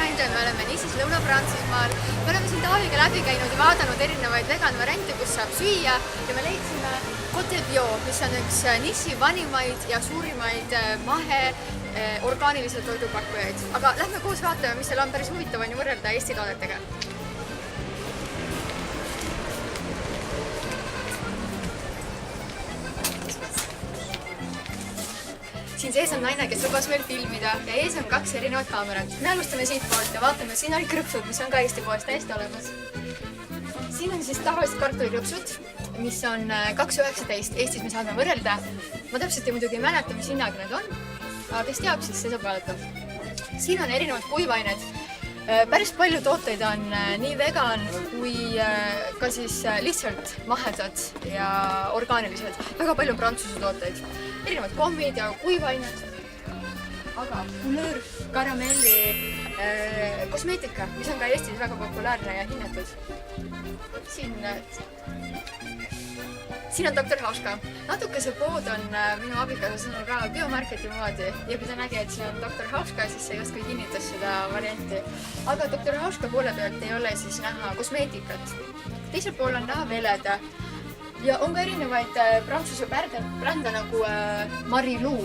Randall, me oleme Nice'is Lõuna-Prantsusmaal. Me oleme siin Taaviga läbi käinud ja vaadanud erinevaid vegan-variante, kus saab süüa ja me leidsime Côte Bio, mis on üks Nice'i vanimaid ja suurimaid mahe orgaanilise toidupakkujaid. Aga lähme koos vaatame, mis seal on, päris huvitav on ju võrrelda Eesti toodetega. Siin sees on naine, kes lubas meil filmida ja ees on 2 erinevat kaamerat. Me alustame siit poolt ja vaatame, siin on krõpsud, mis on ka Eesti poes täiesti olemas. Siin on siis tavalised kartulikrõpsud, mis on 2,19. Eestis me saame võrrelda. Ma täpselt muidugi ei mäleta, mis hinnaga need on, aga kes teab, siis see saab vaadata. Siin on erinevad kuivained. Päris palju tooteid on nii vegan kui ka siis lihtsalt mahedad ja orgaanilised. Väga palju prantsuse tooteid. Erinevad kommid ja kuivained. Aga Couleur Caramelli kosmeetika, mis on ka Eestis väga populaarne ja hinnatud. Siin on Dr. Hauschka. Natuke see pood on minu abikaasa sõnul ka biomarketi moodi ja kui ta nägi, et siin on Dr. Hauschka, siis see justkui kinnitas seda varianti. Aga Dr. Hauschka poole pealt ei ole siis näha kosmeetikat. Teisel pool on näha veleda ja on ka erinevaid prantsuse brände nagu Marilou,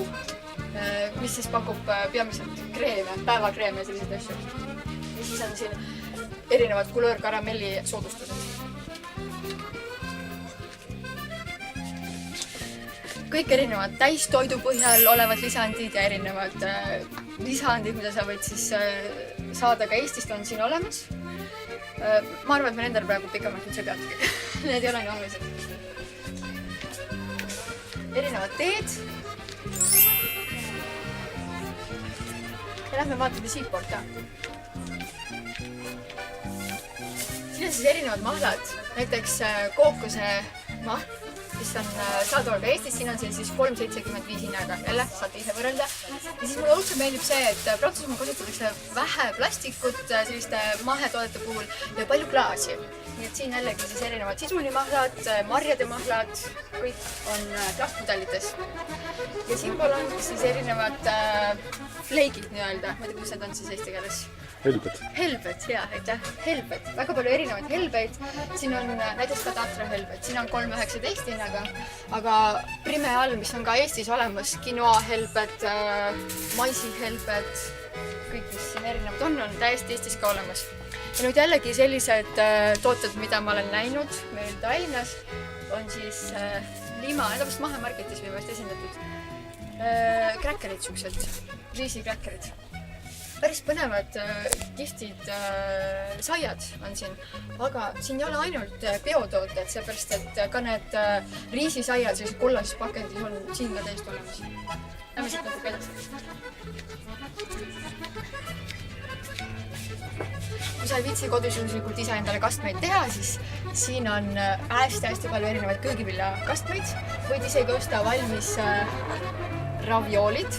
mis siis pakub peamiselt kreeme, päevakreeme ja selliseid asju. Ja siis on siin erinevad Couleur Caramelli soodustused. Kõik erinevad täistoidu põhjal olevad lisandid ja erinevad lisandid, mida sa võid siis saada ka Eestist, on siin olemas. Ma arvan, et meil endal praegu pikemalt üldse peatagi. Need ei ole nii olulised. Erinevad teed. Ja lähme vaatame siit poolt ka. Siin on siis erinevad mahlad, näiteks kookose mahl, mis on saadaval ka Eestis, siin on see siis 3,75 hinnaga, jälle saate ise võrrelda. Ja siis mulle õudselt meeldib see, et Prantsusmaal kasutatakse vähe plastikut selliste mahetoodete puhul ja palju klaasi. Nii et siin jällegi siis erinevad sisulimahlad, marjade mahlad, kõik on klaaspudellites. Ja siinpool on siis erinevad fleigid nii-öelda, ma ei tea, kus need on siis eesti keeles. Helbed. Helbed, jaa, aitäh. Helbed. Väga palju erinevaid helbeid. Siin on näiteks ka Tatra helbed. Siin on 3,19 hinnaga. Aga prime all, mis on ka Eestis olemas, quinoa helbed, maisi helbed, kõik, mis siin erinevad on täiesti Eestis ka olemas. Ja nüüd jällegi sellised tooted, mida ma olen näinud meil Tallinnas, on siis lima, need on vist mahemarketis või vast esindatud. Kräkkerid, siuksed, riisikräkkerid. Päris põnevad kihvtid saiad on siin, aga siin ei ole ainult biotooted, seepärast et ka need riisisaiad sellises kollases pakendis on siin ka täiesti olemas. Lähme siit natuke edasi. Kui sa ei viitsi kodus juhuslikult ise endale kastmeid teha, siis siin on hästi palju erinevaid köögivilja kastmeid. Võid isegi osta valmis raviolid.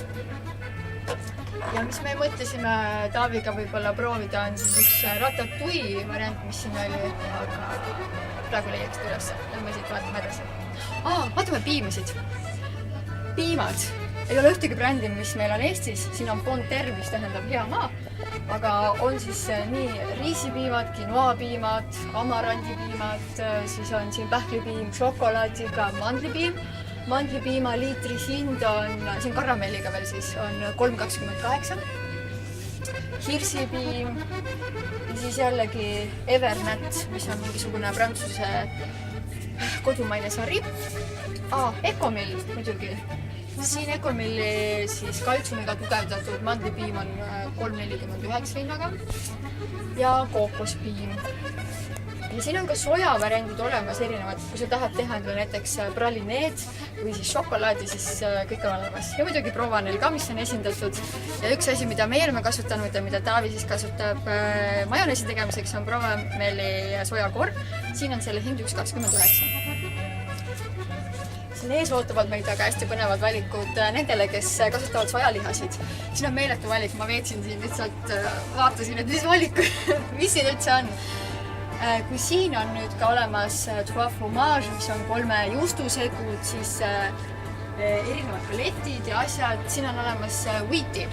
Ja mis me mõtlesime Taaviga võib-olla proovida on siis üks ratatouille variant, mis siin oli, aga praegu leiaks üles. Lähme siit vaatame edasi. Vaatame piimisid. Piimad. Ei ole ühtegi brändi, mis meil on Eestis. Siin on Bon Terre, mis tähendab hea maa. Aga on siis nii riisipiimad, quinoa-piimad, amarandipiimad, siis on siin pähklipiim, šokolaadiga, mandlipiim. Mandlipiima liitri hind on, siin karamelliga veel siis, on 3,28. Hirsipiim ja siis jällegi Evernat, mis on mingisugune prantsuse kodumaine sari. Ecomill muidugi. Siin Ecomilli siis kaltsiumiga tugevdatud mandlipiim on 3,49 hinnaga ja kookospiim. Ja siin on ka sojavariandid olemas erinevad, kui sa tahad teha endale näiteks pralineed või siis šokolaadi, siis kõik on olemas. Ja muidugi provanel ka, mis on esindatud. Ja üks asi, mida meie oleme kasutanud ja mida Taavi siis kasutab majoneesi tegemiseks, on provamelli sojakorv. Siin on selle hind 1,29. Siin ees ootavad meid aga hästi põnevad valikud nendele, kes kasutavad sojalihasid. Siin on meeletu valik, ma veetsin siin lihtsalt, vaatasin, et mis valik, mis siin üldse on. Kui siin on nüüd ka olemas trois fromage, mis on 3 juustusegud, siis erinevad galetid ja asjad, siin on olemas wheati.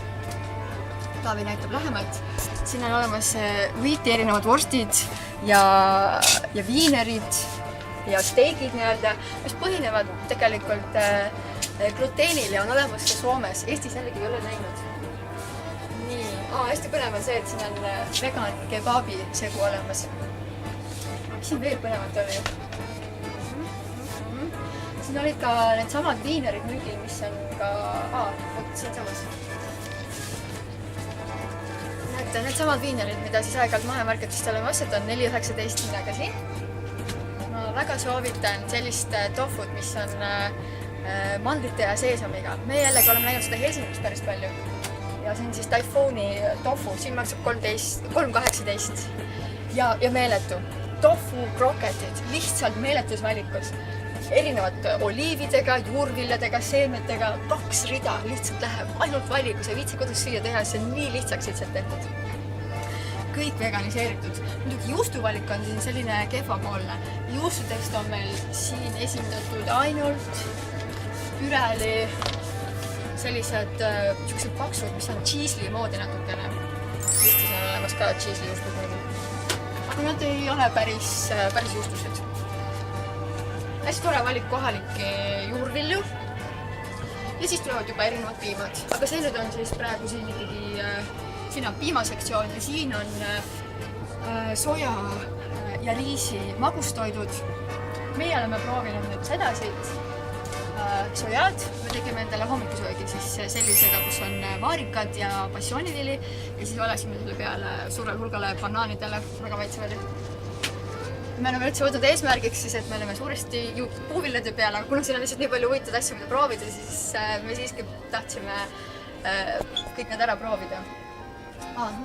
Taavi näitab lähemalt. Siin on olemas viiti erinevad vorstid ja viinerid ja steigid nii-öelda, mis põhinevad tegelikult gluteenil ja on olemas ka Soomes. Eestis jällegi ei ole näinud. Nii, hästi põnev on see, et siin on vegan kebaabi segu olemas. Mis siin veel põnevat oli? Siin olid ka need samad viinerid müügil, mis on ka... siin samas. Näete, need samad viinerid, mida siis aeg-ajalt Mahemarketist oleme ostnud, on 4,19 hinnaga siin. Ma väga soovitan sellist tofut, mis on mandlite ja seesamiga. Me jällegi oleme näinud seda Helsingis päris palju. Ja see on siis Typhooni tofu, siin maksab 3,18. Ja meeletu. Tofu kroketid, lihtsalt meeletus valikus. Erinevad oliividega, juurviljadega, seemetega, 2 rida lihtsalt läheb. Ainult vali, kui sa viitsi kodus süüa teha, see on nii lihtsaks lihtsalt tehtud. Kõik veganiseeritud. Muidugi juustuvalik on siin selline kehvapoolne. Juustudest on meil siin esindatud ainult püreli sellised paksud, mis on cheesli moodi natukene. Eestis on olemas ka cheesli juustud moodi. Aga nad ei ole päris juustused. Hästi tore valik kohalikke juurvilju ja siis tulevad juba erinevad piimad. Aga see nüüd on siis praegu siin ikkagi, siin on piimasektsioon ja siin on soja ja riisi magustoidud. Meie oleme proovinud nüüd sedasid sojad. Me tegime endale hommikusöögi siis sellisega, kus on vaarikad ja passioonivili ja siis valasime selle peale suurel hulgale banaanidele, väga maitsevad. Me oleme üldse võtnud eesmärgiks siis, et me oleme suuresti puuviljade peale, aga kuna siin on lihtsalt nii palju huvitatud asju, mida proovida, siis me siiski tahtsime kõik need ära proovida.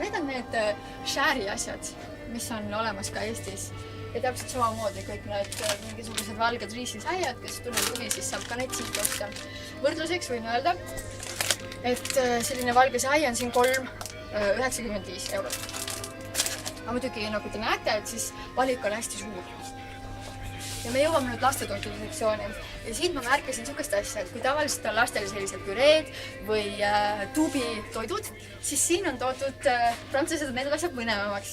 Need on need shari asjad, mis on olemas ka Eestis. Ja täpselt samamoodi kõik need mingisugused valged riisisäiad, kes tunneb huvi, siis saab ka neid siit osta. Võrdluseks võin öelda, et selline valge sai on siin 3,95 €. Aga muidugi, nagu te näete, et siis valik on hästi suur. Ja me jõuame nüüd lastetoitude sektsiooni. Ja siin ma märkasin niisugust asja, et kui tavaliselt on lastel sellised püreed või tuubitoidud, siis siin on toodud prantslased, et need asjad põnevamaks.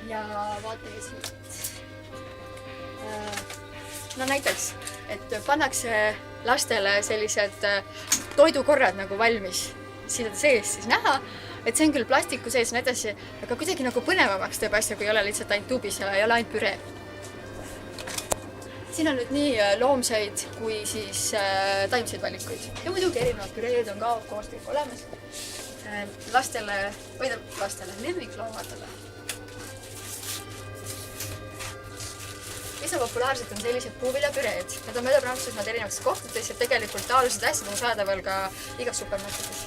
Ja vaatame siit. No näiteks, et pannakse lastele sellised toidukorrad nagu valmis siin sees siis näha, et see on küll plastiku sees ja nii edasi, aga kuidagi nagu põnevamaks teeb asja, kui ei ole lihtsalt ainult tuubis ja ei ole ainult püree. Siin on nüüd nii loomseid kui siis taimseid valikuid. Ja muidugi erinevad püreed on ka koos kõik olemas. Lemmikloomadele. Mis on populaarsed on sellised puuviljapüreed. Need on mööda Prantsusmaad erinevates kohtades ja tegelikult taolised asjad on saadaval ka igas supermarketis.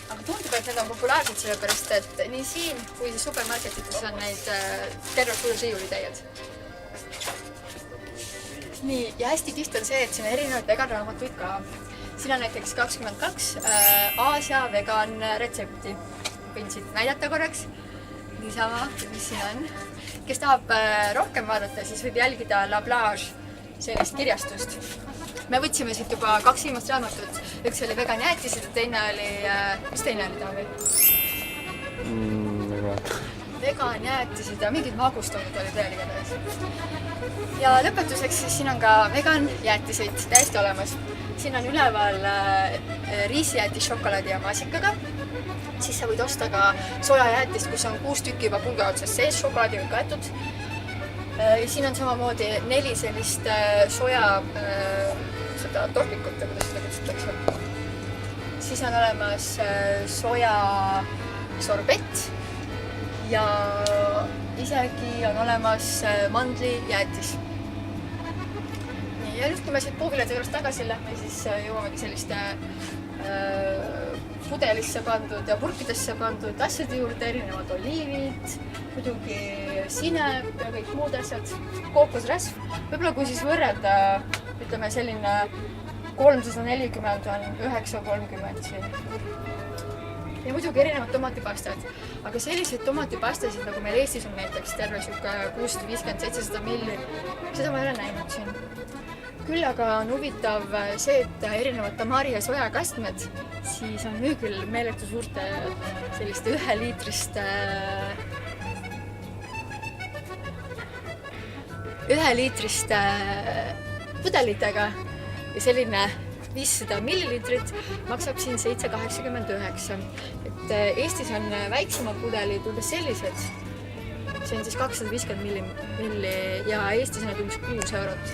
Aga tundub, et need on populaarsed sellepärast, et nii siin kui supermarketites on neid tervelt suured riiulitäied. Nii, ja hästi tihti on see, et siin on erinevaid veganraamatuid ka. Siin on näiteks 22 Aasia vegan retsepti. Võin siit näidata korraks. Niisama, mis siin on. Kes tahab rohkem vaadata, siis võib jälgida La Plage sellist kirjastust. Me võtsime siit juba 2 viimast raamatut. Üks oli vegan jäätised ja teine oli... Mis teine oli, Taavi? Vegan jäätised ja mingid magustoidud olid veel igatahes. Ja lõpetuseks siis siin on ka vegan jäätiseid täiesti olemas. Siin on üleval riisijäätis šokolaadi ja maasikaga. Siis sa võid osta ka sojajäätist, kus on 6 tükki juba pulga otsas sees, šokolaadiga kaetud. Ja siin on samamoodi 4 sellist soja torpikut, kuidas seda kutsutakse. Siis on olemas soja sorbett ja isegi on olemas mandlijäätis. Ja nüüd, kui me siit puuviljade juures tagasi lähme, siis jõuamegi selliste pudelisse pandud ja purkidesse pandud asjade juurde, erinevad oliivid, muidugi sinep ja kõik muud asjad, kookosrasv. Võib-olla kui siis võrrelda, ütleme selline 340 on 9,30 siin. Ja muidugi erinevad tomatipastad. Aga selliseid tomatipastasid, nagu meil Eestis on näiteks terve 650-700 milli, seda ma ei ole näinud siin. Küll aga on huvitav see, et erinevad tamari ja sojakastmed siis on müügil meeletu suurte selliste 1-liitriste pudelitega ja selline 500 milliliitrit maksab siin 7,89. Et Eestis on väiksemad pudelid umbes sellised. See on siis 250 milli ja Eestis on umbes 6 eurot.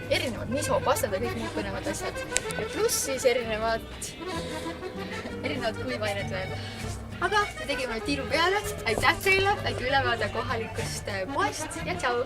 Erinevad misopastad ja kõik muud põnevad asjad. Ja pluss siis erinevad kuivained veel. Aga me tegime tiiru peale. Aitäh teile, väike ülevaade kohalikust poest ja tšau!